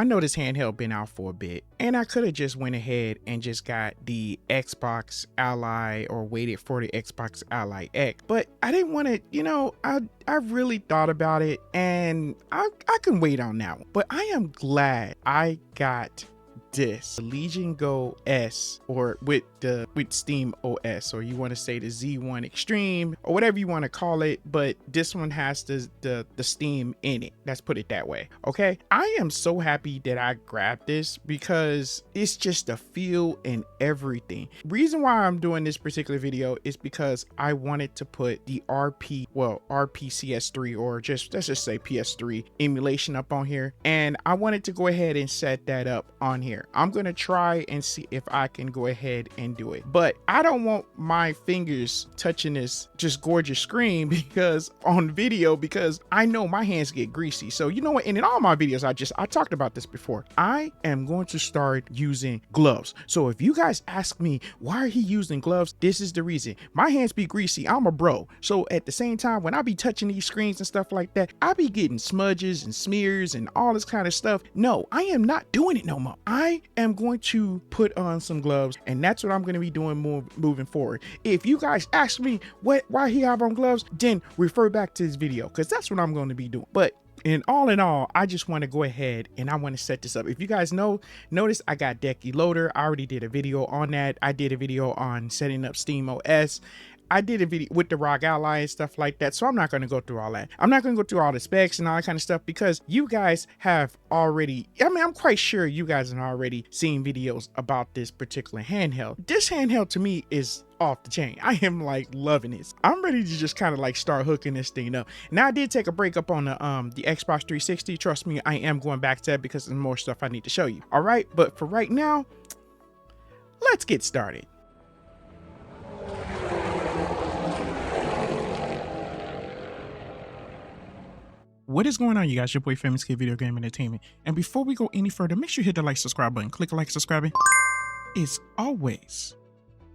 I know this handheld been out for a bit, and I could have just went ahead and just got the Xbox Ally or waited for the Xbox Ally X, but I didn't want to, I really thought about it, and I can wait on that one. But I am glad I got this Legion Go S, or with Steam OS, or you want to say the Z1 Extreme, or whatever you want to call it, but this one has the Steam in it. Let's put it that way. Okay, I am so happy that I grabbed this because it's just a feel and everything. Reason why I'm doing this particular video is because I wanted to put the RPCS3, or let's just say PS3 emulation up on here, and I wanted to go ahead and set that up on here. I'm gonna try and see if I can go ahead and do it, but I don't want my fingers touching this just gorgeous screen because I know my hands get greasy. So you know what, and in all my videos I talked about this before, I am going to start using gloves. So if you guys ask me why are he using gloves, this is the reason. My hands be greasy, I'm a bro, so at the same time when I be touching these screens and stuff like that, I be getting smudges and smears and all this kind of stuff. No, I am not doing it no more. I am going to put on some gloves, and that's what I'm going to be doing moving forward. If you guys ask me why he have on gloves, then refer back to this video, because that's what I'm going to be doing. But in all, I just want to go ahead and I want to set this up. If you guys notice, I got Decky Loader. I already did a video on that. I did a video on setting up Steam OS. I did a video with the ROG Ally and stuff like that, so I'm not going to go through all that. I'm not going to go through all the specs and all that kind of stuff because you guys have already, I'm quite sure you guys have already seen videos about this particular handheld. This handheld to me is off the chain. I am like loving this. I'm ready to just kind of like start hooking this thing up. Now I did take a break up on the Xbox 360. Trust me, I am going back to that because there's more stuff I need to show you. All right, but for right now, let's get started. What is going on, you guys? Your boy Famous Kid Video Game Entertainment. And before we go any further, make sure you hit the subscribe button. Click like, subscribing. It's always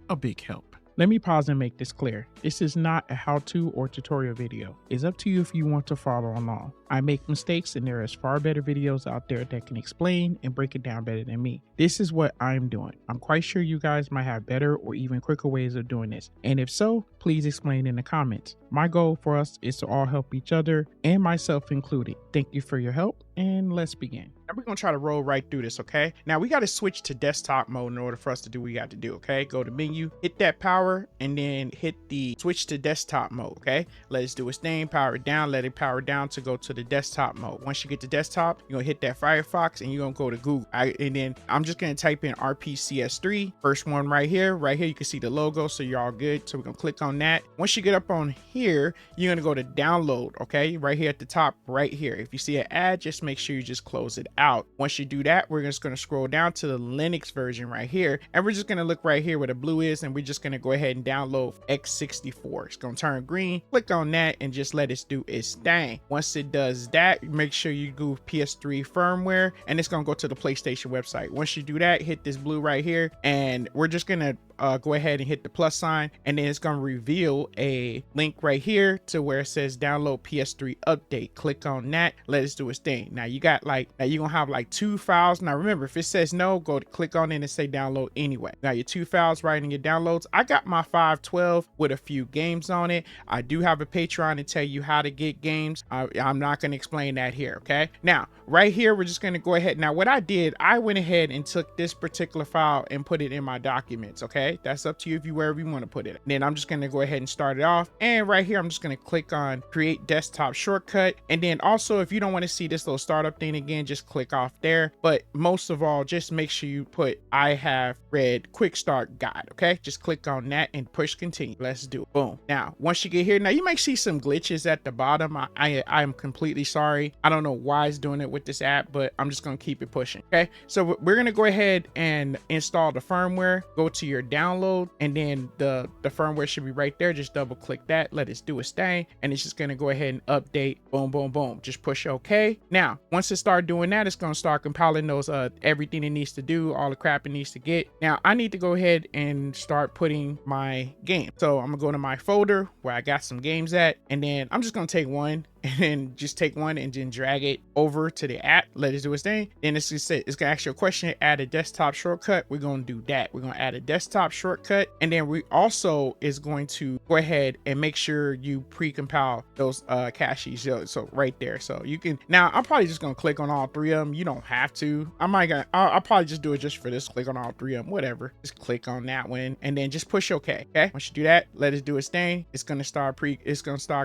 a big help. Let me pause and make this clear. This is not a how-to or tutorial video. It's up to you if you want to follow along. I make mistakes, and there is far better videos out there that can explain and break it down better than me. This is what I'm doing. I'm quite sure you guys might have better or even quicker ways of doing this. And if so, please explain in the comments. My goal for us is to all help each other, and myself included. Thank you for your help, and let's begin. Now we're gonna try to roll right through this, okay? Now we gotta switch to desktop mode in order for us to do what we got to do, okay? Go to menu, hit that power, and then hit the switch to desktop mode, okay? Let us do its thing, power it down, let it power down to go to the desktop mode. Once you get to desktop, you're gonna hit that Firefox and you're gonna go to Google. And then I'm just gonna type in RPCS3, first one right here. You can see the logo, so you're all good. So we're gonna click on that. Once you get up on here, you're gonna go to download, okay? Right here at the top, right here. If you see an ad, just make sure you just close it out. Once you do that, we're just going to scroll down to the Linux version right here, and we're just going to look right here where the blue is, and we're just going to go ahead and download x64. It's going to turn green. Click on that and just let it do its thing. Once it does that, make sure you do PS3 firmware, and it's going to go to the PlayStation website. Once you do that, hit this blue right here, and we're just going to go ahead and hit the plus sign, and then it's going to reveal a link right here to where it says download PS3 update. Click on that, let it do its thing. Now you're gonna have like 2 files. Now remember, if it says no, go to click on it and say download anyway. Now your 2 files right in your downloads. I got my 512 with a few games on it. I do have a Patreon to tell you how to get games. I'm not going to explain that here, okay? Now right here, we're just going to go ahead. Now what I did, I went ahead and took this particular file and put it in my documents, okay? That's up to you if you wherever you want to put it. Then I'm just going to go ahead and start it off, and right here I'm just going to click on create desktop shortcut. And then also, if you don't want to see this little startup thing again, just click off there. But most of all, just make sure you put I have read quick start guide, okay? Just click on that and push continue. Let's do it. Boom. Now once you get here, now you might see some glitches at the bottom. I am completely sorry. I don't know why it's doing it with this app, but I'm just going to keep it pushing, okay? So we're going to go ahead and install the firmware. Go to your download, and then the firmware should be right there. Just double click that, let it do its thing, and it's just going to go ahead and update. Boom, boom, boom. Just push OK. Now once it starts doing that, it's going to start compiling those everything it needs to do, all the crap it needs to get. Now I need to go ahead and start putting my game. So I'm gonna go to my folder where I got some games at, and then I'm just gonna take one and then just take one and then drag it over to the app, let it do its thing. Then it's gonna say, it's gonna ask you a question, add a desktop shortcut. We're gonna do that. We're gonna add a desktop shortcut, and then we also is going to go ahead and make sure you pre-compile those caches. So right there. So you can, now I'm probably just gonna click on all three of them. You don't have to. I'll probably just do it just for this. Click on all three of them, whatever. Just click on that one and then just push OK. Okay. Once you do that, let it do its thing. It's gonna start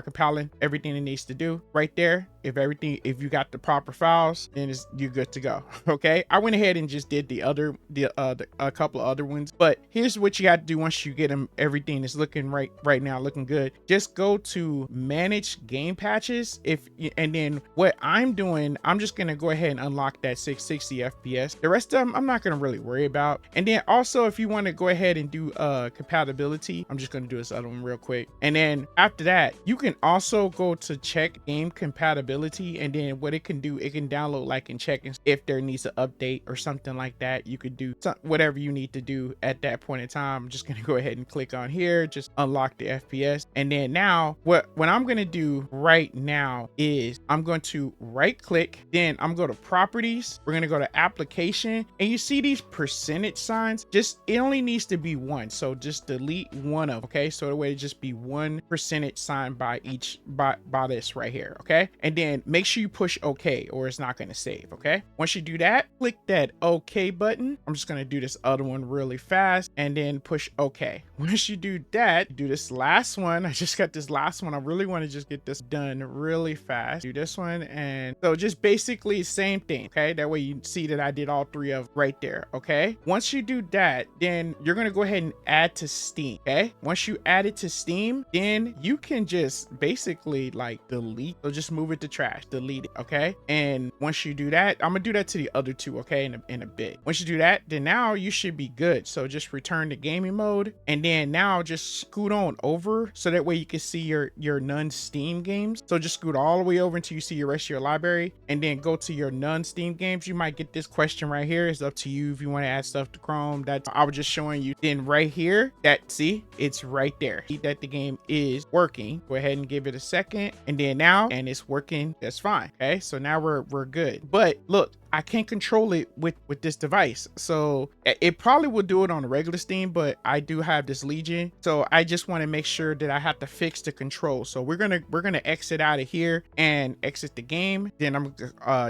compiling everything it needs to do right there. If you got the proper files, then you're good to go. Okay. I went ahead and just did a couple of other ones, but here's what you got to do once you get them. Everything is looking right now, looking good. Just go to manage game patches. And then what I'm doing, I'm just gonna go ahead and unlock that 660 FPS. The rest of them I'm not gonna really worry about. And then also, if you want to go ahead and do compatibility, I'm just gonna do this other one real quick. And then after that, you can also go to check game compatibility, and then what it can do, it can download like and check if there needs an update or something like that. You could do whatever you need to do at that point in time. I'm just gonna go ahead and click on here, just unlock the FPS. And then now what I'm gonna do right now is I'm going to right click, then I'm going to properties, we're gonna go to application, and you see these percentage signs, just it only needs to be one, so just delete one of, okay, so the way to just be 1% sign by this right here. Okay, and then make sure you push OK or it's not going to save. Okay, once you do that, click that OK button. I'm just going to do this other one really fast and then push OK. Once you do that, do this last one. I just got this last one. I really want to just get this done really fast. Do this one, and so just basically same thing. Okay, that way you see that I did all three of right there. Okay, once you do that, then you're going to go ahead and add to Steam. Okay, once you add it to Steam, then you can just basically like delete, so just move it to trash, delete it. Okay, and once you do that, I'm gonna do that to the other two, okay, in a bit. Once you do that, then now you should be good. So just return to gaming mode, and then now just scoot on over so that way you can see your non-Steam games. So just scoot all the way over until you see your rest of your library, and then go to your non-Steam games. You might get this question right here. It's up to you if you want to add stuff to Chrome. That's, I was just showing you. Then right here, that, see, it's right there, that the game is working. Go ahead and give it a second, and then now, and it's working. That's fine. Okay, so now we're good. But look, I can't control it with this device, so it probably will do it on a regular Steam, but I do have this Legion, so I just want to make sure that I have to fix the control. So we're gonna exit out of here and exit the game. Then I'm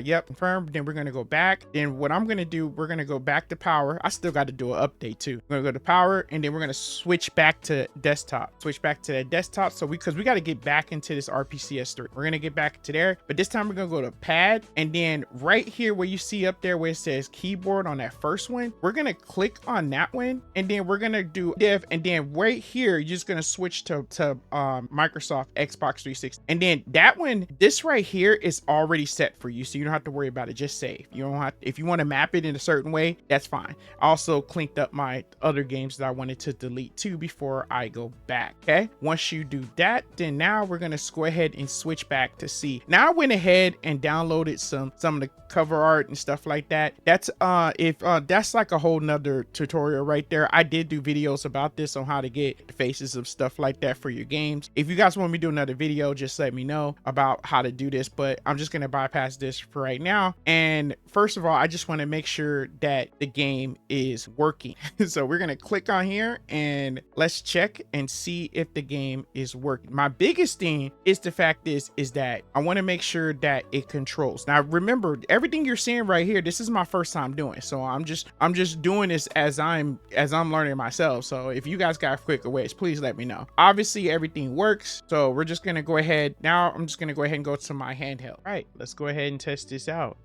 yep, confirm. Then we're gonna go back. Then what I'm gonna do, we're gonna go back to power. I still got to do an update too. We're gonna go to power, and then we're gonna switch back to desktop. Switch back to that desktop. So because we got to get back into this RPCS3. We're gonna get back to there, but this time we're gonna go to pad, and then right here where you see up there where it says keyboard on that first one, we're gonna click on that one, and then we're gonna do div, and then right here you're just gonna switch to Microsoft Xbox 360, and then that one, this right here is already set for you, so you don't have to worry about it. Just save. You don't have, if you want to map it in a certain way, that's fine. I also cleaned up my other games that I wanted to delete too before I go back. Okay, once you do that, then now we're gonna go ahead and switch back to see. Now I went ahead and downloaded some of the cover art and stuff like that. That's that's like a whole nother tutorial right there. I did do videos about this on how to get the faces of stuff like that for your games. If you guys want me to do another video, just let me know about how to do this, but I'm just gonna bypass this for right now. And first of all, I just want to make sure that the game is working. So we're gonna click on here and let's check and see if the game is working. My biggest thing is the fact is that I want to make sure that it controls. Now remember, everything you're seeing right here, this is my first time doing it, so I'm just doing this as I'm learning myself. So if you guys got quicker ways, please let me know. Obviously everything works, so we're just gonna go ahead now. I'm just gonna go ahead and go to my handheld. All right, let's go ahead and test this out.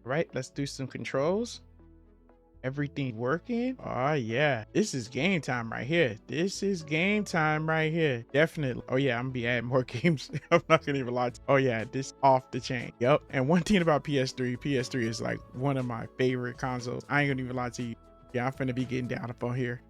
All right, let's do some controls. Everything working. Oh yeah, this is game time right here. This is game time right here, definitely. Oh yeah, I'm gonna be adding more games. I'm not gonna even lie. Oh yeah, this off the chain. Yep. And one thing about PS3 is like one of my favorite consoles. I ain't gonna even lie to you. Yeah, I'm finna be getting down up on here.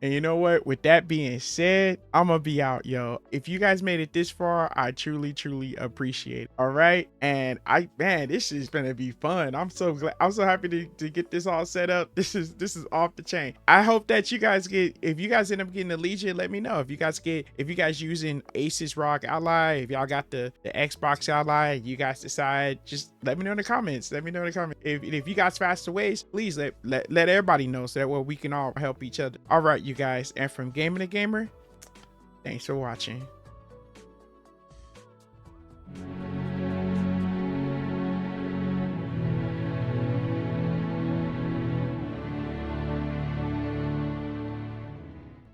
And you know what? With that being said, I'm gonna be out, yo. If you guys made it this far, I truly, truly appreciate it. All right. And man, this is gonna be fun. I'm so glad. I'm so happy to get this all set up. This is off the chain. I hope that you guys if you guys end up getting the Legion, let me know. If you guys using Asus ROG Ally, if y'all got the Xbox Ally, you guys decide, just let me know in the comments. Let me know in the comments. If you guys faster ways, please let everybody know, so that way we can all help each other. All right, you guys. And from Gamer to Gamer, thanks for watching.